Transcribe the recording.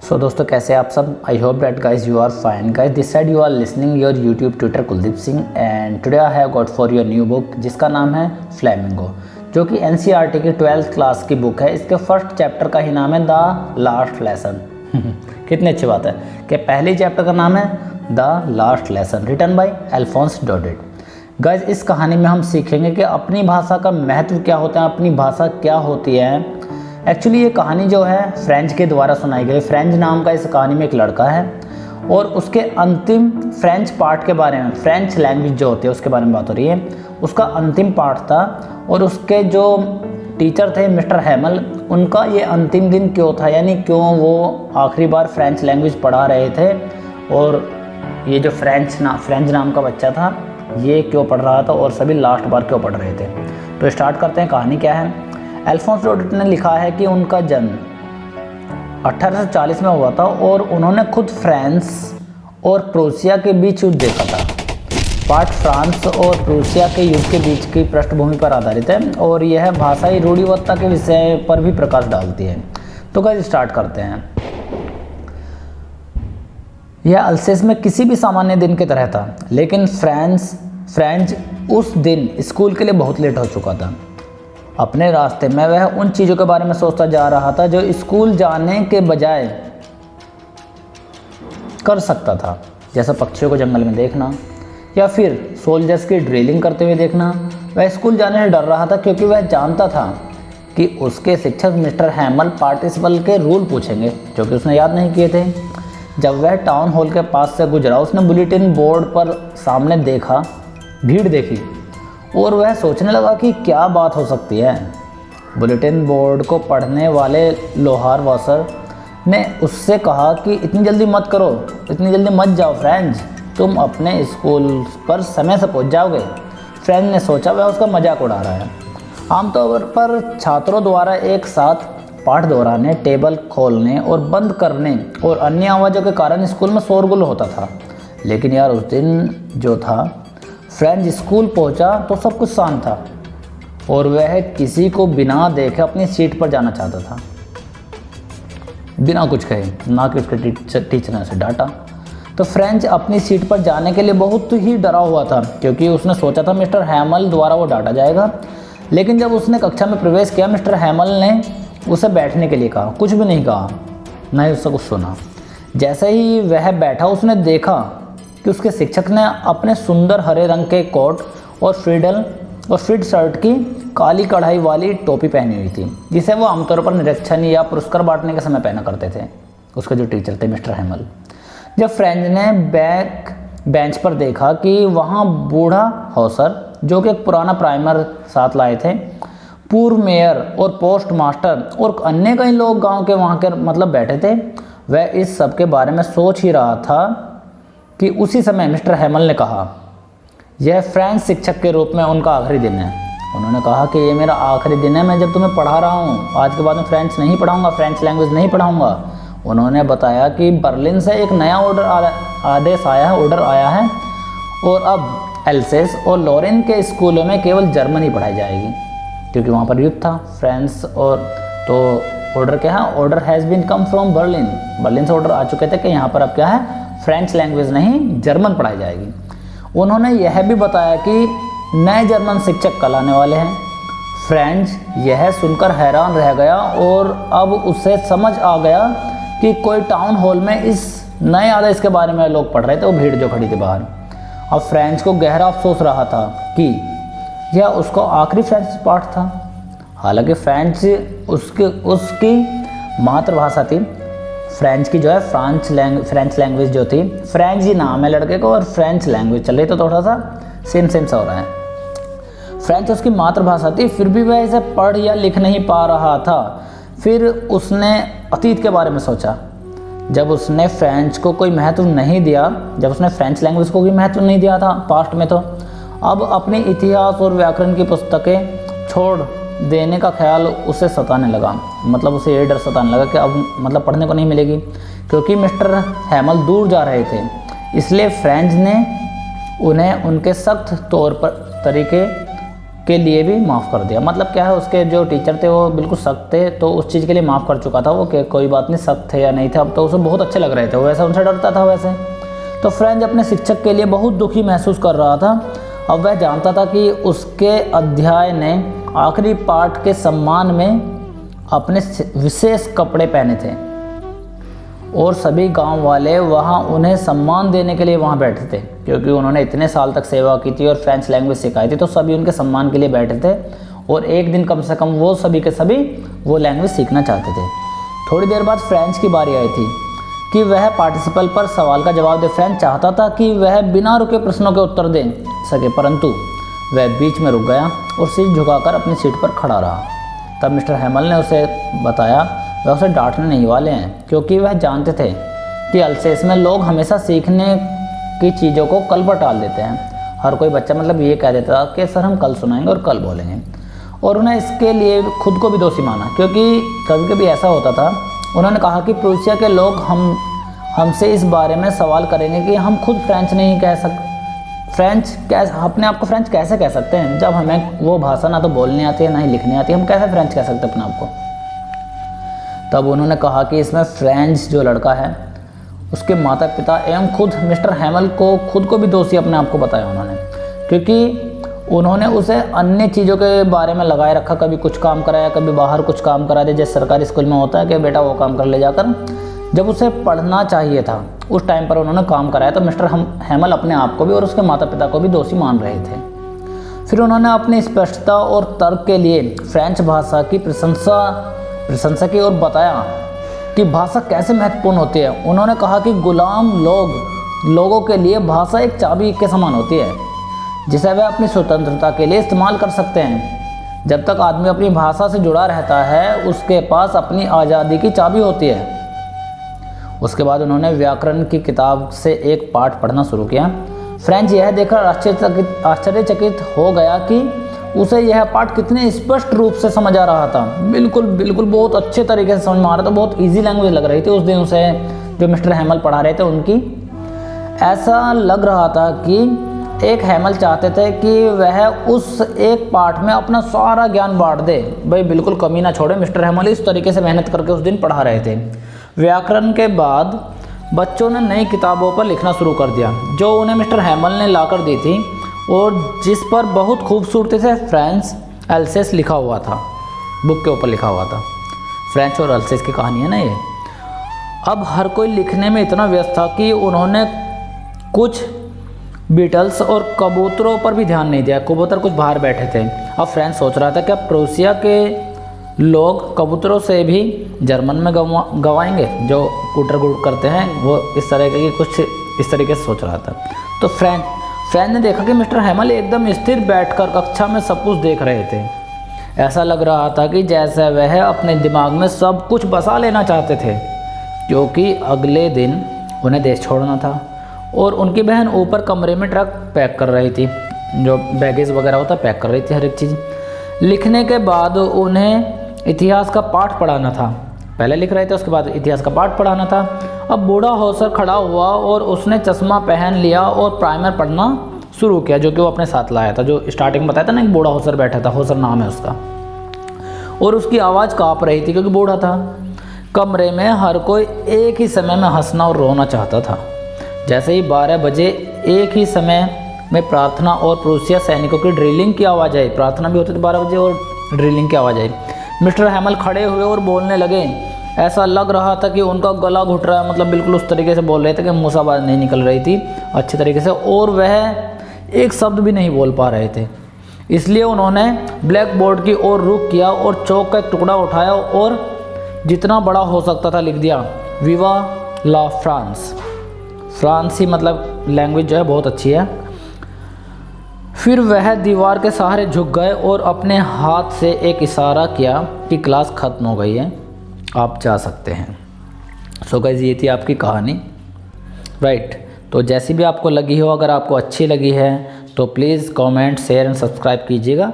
सो दोस्तों कैसे आप सब। I hope that guys you are fine guys. This side you are listening your YouTube tutor Kuldeep Singh and today I have got for your new book जिसका नाम है flamingo, जो कि एनसीईआरटी की 12th क्लास की बुक है। इसके फर्स्ट चैप्टर का ही नाम है द लास्ट लेसन। कितनी अच्छी बात है कि पहले चैप्टर का नाम है the last lesson, written by Alphonse Daudet. Guys इस कहानी में हम सीखेंगे कि अपनी भाषा का महत्व क्या होता है, अपनी भाषा क्या होती है। एक्चुअली ये कहानी जो है फ्रेंच के द्वारा सुनाई गई। फ्रेंच नाम का इस कहानी में एक लड़का है और उसके अंतिम फ्रेंच पार्ट के बारे में, फ्रेंच लैंग्वेज जो होती है उसके बारे में बात हो रही है। उसका अंतिम पार्ट था और उसके जो टीचर थे मिस्टर हैमल, उनका ये अंतिम दिन क्यों था, यानी क्यों वो आखिरी बार फ्रेंच लैंग्वेज पढ़ा रहे थे और ये जो फ्रेंच नाम का बच्चा था ये क्यों पढ़ रहा था और सभी लास्ट बार क्यों पढ़ रहे थे। तो स्टार्ट करते हैं। कहानी क्या है। अल्फोंस डोडेट ने लिखा है कि उनका जन्म 1840 में हुआ था और उन्होंने खुद फ्रांस और प्रूसिया के बीच युद्ध देखा था। पार्ट फ्रांस और प्रूसिया के युद्ध के बीच की पृष्ठभूमि पर आधारित है और यह भाषाई रूढ़िवादिता के विषय पर भी प्रकाश डालती है। तो गाइस स्टार्ट करते हैं। यह अल्सेस में किसी भी सामान्य दिन की तरह था, लेकिन फ्रेंच उस दिन स्कूल के लिए बहुत लेट हो चुका था। अपने रास्ते में वह उन चीज़ों के बारे में सोचता जा रहा था जो स्कूल जाने के बजाय कर सकता था, जैसे पक्षियों को जंगल में देखना या फिर सोल्जर्स की ड्रिलिंग करते हुए देखना। वह स्कूल जाने से डर रहा था क्योंकि वह जानता था कि उसके शिक्षक मिस्टर हैमल पार्टिसिपल के रूल पूछेंगे, जो कि उसने याद नहीं किए थे। जब वह टाउन हॉल के पास से गुजरा, उसने बुलेटिन बोर्ड पर सामने भीड़ देखी और वह सोचने लगा कि क्या बात हो सकती है। बुलेटिन बोर्ड को पढ़ने वाले लोहार वासर ने उससे कहा कि इतनी जल्दी मत करो, इतनी जल्दी मत जाओ फ्रेंच, तुम अपने स्कूल पर समय से पहुंच जाओगे। फ्रेंच ने सोचा वह उसका मजाक उड़ा रहा है। आमतौर पर छात्रों द्वारा एक साथ पाठ दोहराने, टेबल खोलने और बंद करने और अन्य आवाज़ों के कारण स्कूल में शोरगुल होता था। लेकिन यार उस दिन जो था, फ्रेंच स्कूल पहुंचा तो सब कुछ शांत था और वह किसी को बिना देखे अपनी सीट पर जाना चाहता था, बिना कुछ कहे, ना कि उसके टीचर ने उसे डांटा। तो फ्रेंच अपनी सीट पर जाने के लिए बहुत ही डरा हुआ था क्योंकि उसने सोचा था मिस्टर हैमल द्वारा वो डांटा जाएगा। लेकिन जब उसने कक्षा में प्रवेश किया, मिस्टर हैमल ने उसे बैठने के लिए कहा, कुछ भी नहीं कहा, ना ही उससे कुछ सुना। जैसे ही वह बैठा, उसने देखा कि उसके शिक्षक ने अपने सुंदर हरे रंग के कोट और फ्रिड शर्ट की काली कढ़ाई वाली टोपी पहनी हुई थी, जिसे वो आमतौर पर निरीक्षण या पुरस्कार बांटने के समय पहना करते थे, उसके जो टीचर थे मिस्टर हैमल। जब फ्रेंच ने बेंच पर देखा कि वहाँ बूढ़ा हॉसर, जो कि एक पुराना प्राइमर साथ लाए थे, पूर्व मेयर और पोस्ट मास्टर और अन्य कई लोग गांव के वहाँ के बैठे थे, वह इस सब के बारे में सोच ही रहा था कि उसी समय मिस्टर हैमल ने कहा, यह फ्रेंच शिक्षक के रूप में उनका आखिरी दिन है। उन्होंने कहा कि ये मेरा आखिरी दिन है, मैं जब तुम्हें पढ़ा रहा हूँ, आज के बाद मैं फ्रेंच नहीं पढ़ाऊँगा, फ्रेंच लैंग्वेज नहीं पढ़ाऊँगा। उन्होंने बताया कि बर्लिन से एक नया ऑर्डर आया है और अब एल्सेस और लॉरेन के स्कूलों में केवल जर्मन ही पढ़ाई जाएगी, क्योंकि वहाँ पर युद्ध था फ्रेंच। और तो ऑर्डर क्या है, order has been come from Berlin से ऑर्डर आ चुके थे कि यहाँ पर अब क्या है, फ्रेंच लैंग्वेज नहीं जर्मन पढ़ाई जाएगी। उन्होंने यह भी बताया कि नए जर्मन शिक्षक कल आने वाले हैं। फ्रेंच यह सुनकर हैरान रह गया और अब उसे समझ आ गया कि कोई टाउन हॉल में इस नए आदेश के बारे में लोग पढ़ रहे थे, वो भीड़ जो खड़ी थी बाहर। अब फ्रेंच को गहरा अफसोस रहा था कि यह उसका आखिरी फ्रेंच पाठ था। हालांकि फ्रेंच उसकी मातृभाषा थी। फ्रेंच की जो है फ्रेंच लैंग्वेज जो थी, फ्रेंच ही नाम है लड़के को और फ्रेंच लैंग्वेज चल रही, तो थोड़ा सा सेम सा हो रहा है। फ्रेंच उसकी मातृभाषा थी, फिर भी वह इसे पढ़ या लिख नहीं पा रहा था। फिर उसने अतीत के बारे में सोचा। जब उसने फ्रेंच को कोई महत्व नहीं दिया, जब उसने फ्रेंच लैंग्वेज को कोई महत्व नहीं दिया था पास्ट में, तो अब अपने इतिहास और व्याकरण की पुस्तकें छोड़ देने का ख्याल उसे सताने लगा। उसे ये डर सताने लगा कि अब पढ़ने को नहीं मिलेगी, क्योंकि मिस्टर हैमल दूर जा रहे थे। इसलिए फ्रेंच ने उन्हें उनके सख्त तौर पर तरीके के लिए भी माफ़ कर दिया। मतलब क्या है, उसके जो टीचर थे वो बिल्कुल सख्त थे, तो उस चीज़ के लिए माफ़ कर चुका था वो कि कोई बात नहीं, सख्त थे या नहीं थे, अब तो उसे बहुत अच्छे लग रहे थे, वैसे उनसे डरता था वैसे। तो फ्रेंच अपने शिक्षक के लिए बहुत दुखी महसूस कर रहा था। अब वह जानता था कि उसके अध्याय ने आखिरी पाठ के सम्मान में अपने विशेष कपड़े पहने थे और सभी गांव वाले वहां उन्हें सम्मान देने के लिए वहां बैठे थे, क्योंकि उन्होंने इतने साल तक सेवा की थी और फ्रेंच लैंग्वेज सिखाई थी, तो सभी उनके सम्मान के लिए बैठे थे और एक दिन कम से कम वो सभी के सभी वो लैंग्वेज सीखना चाहते थे। थोड़ी देर बाद फ्रेंच की बारी आई थी कि वह पार्टिसिपल पर सवाल का जवाब दे। फ्रेंच चाहता था कि वह बिना रुके प्रश्नों के उत्तर दे सके, परंतु वह बीच में रुक गया और सिर झुकाकर अपनी सीट पर खड़ा रहा। तब मिस्टर हैमल ने उसे बताया वह उसे डांटने नहीं वाले हैं, क्योंकि वह जानते थे कि अल्सेस में लोग हमेशा सीखने की चीज़ों को कल पर टाल देते हैं। हर कोई बच्चा मतलब ये कह देता था कि सर हम कल सुनाएंगे और कल बोलेंगे, और उन्हें इसके लिए खुद को भी दोषी माना, क्योंकि कभी कभी ऐसा होता था। उन्होंने कहा कि प्रूसिया के लोग हमसे इस बारे में सवाल करेंगे कि हम खुद फ्रेंच नहीं कह अपने आप को फ्रेंच कैसे कह सकते हैं, जब हमें वो भाषा ना तो बोलनी आती है ना ही लिखनी आती है, हम कैसे फ्रेंच कह सकते हैं अपने आप को। तब उन्होंने कहा कि इसमें फ्रेंच जो लड़का है उसके माता पिता एवं खुद मिस्टर हैमल को खुद को भी दोषी अपने आप को बताया उन्होंने, क्योंकि उन्होंने उसे अन्य चीज़ों के बारे में लगाए रखा। कभी कुछ काम कराया, कभी बाहर कुछ काम करा दिया, जैसे सरकारी स्कूल में होता है कि बेटा वो काम कर ले जाकर। जब उसे पढ़ना चाहिए था उस टाइम पर उन्होंने काम कराया, तो मिस्टर हैमल अपने आप को भी और उसके माता पिता को भी दोषी मान रहे थे। फिर उन्होंने अपनी स्पष्टता और तर्क के लिए फ्रेंच भाषा की प्रशंसा की और बताया कि भाषा कैसे महत्वपूर्ण होती है। उन्होंने कहा कि गुलाम लोगों के लिए भाषा एक चाबी के समान होती है, जिसे वे अपनी स्वतंत्रता के लिए इस्तेमाल कर सकते हैं। जब तक आदमी अपनी भाषा से जुड़ा रहता है उसके पास अपनी आज़ादी की चाबी होती है। उसके बाद उन्होंने व्याकरण की किताब से एक पाठ पढ़ना शुरू किया। फ्रेंच यह देखकर आश्चर्यचकित हो गया कि उसे यह पाठ कितने स्पष्ट रूप से समझ आ रहा था। बिल्कुल बहुत अच्छे तरीके से समझ में आ रहा था, बहुत इजी लैंग्वेज लग रही थी उस दिन उसे, जो मिस्टर हैमल पढ़ा रहे थे उनकी। ऐसा लग रहा था कि एक हैमल चाहते थे कि वह उस एक पाठ में अपना सारा ज्ञान बांट दे, भाई बिल्कुल कमी ना छोड़े। मिस्टर हैमल इस तरीके से मेहनत करके उस दिन पढ़ा रहे थे। व्याकरण के बाद बच्चों ने नई किताबों पर लिखना शुरू कर दिया, जो उन्हें मिस्टर हैमल ने लाकर दी थी और जिस पर बहुत खूबसूरती से फ्रेंच अल्सेस लिखा हुआ था, बुक के ऊपर लिखा हुआ था। फ्रेंच और अल्सेस की कहानी है ना ये। अब हर कोई लिखने में इतना व्यस्त था कि उन्होंने कुछ बीटल्स और कबूतरों पर भी ध्यान नहीं दिया। कबूतर कुछ बाहर बैठे थे। अब फ्रेंच सोच रहा था कि अब प्रूसिया के लोग कबूतरों से भी जर्मन में गवाएंगे, जो कुटर गुट करते हैं वो इस तरह की कुछ इस तरीके से सोच रहा था। तो फ्रेंच ने देखा कि मिस्टर हैमल एकदम स्थिर बैठकर कक्षा में सब कुछ देख रहे थे। ऐसा लग रहा था कि जैसे वह अपने दिमाग में सब कुछ बसा लेना चाहते थे, क्योंकि अगले दिन उन्हें देश छोड़ना था और उनकी बहन ऊपर कमरे में ट्रक पैक कर रही थी, जो बैगेज वगैरह होता पैक कर रही थी हर एक चीज़। लिखने के बाद उन्हें इतिहास का पाठ पढ़ाना था। पहले लिख रहे थे, उसके बाद इतिहास का पाठ पढ़ाना था। अब बूढ़ा होसर खड़ा हुआ और उसने चश्मा पहन लिया और प्राइमर पढ़ना शुरू किया, जो कि वो अपने साथ लाया था, जो स्टार्टिंग में बताया था ना, एक बूढ़ा होसर बैठा था, होसर नाम है उसका, और उसकी आवाज़ काँप रही थी क्योंकि बूढ़ा था। कमरे में हर कोई एक ही समय में हंसना और रोना चाहता था। जैसे ही 12 बजे एक ही समय में प्रार्थना और प्रूसिया सैनिकों की ड्रिलिंग की आवाज़ आई। प्रार्थना भी होती थी 12 बजे और ड्रिलिंग की आवाज़ आई। मिस्टर हैमल खड़े हुए और बोलने लगे। ऐसा लग रहा था कि उनका गला घुट रहा है, मतलब बिल्कुल उस तरीके से बोल रहे थे कि मुँह से आवाज़ नहीं निकल रही थी अच्छे तरीके से, और वह एक शब्द भी नहीं बोल पा रहे थे। इसलिए उन्होंने ब्लैक बोर्ड की ओर रुख किया और चौक का एक टुकड़ा उठाया और जितना बड़ा हो सकता था लिख दिया, विवा ला फ्रांस। फ्रांसी मतलब लैंग्वेज जो है बहुत अच्छी है। फिर वह दीवार के सहारे झुक गए और अपने हाथ से एक इशारा किया कि क्लास ख़त्म हो गई है, आप जा सकते हैं। सो गाइस, ये थी आपकी कहानी, राइट। तो जैसी भी आपको लगी हो, अगर आपको अच्छी लगी है तो please comment, share and subscribe कीजिएगा।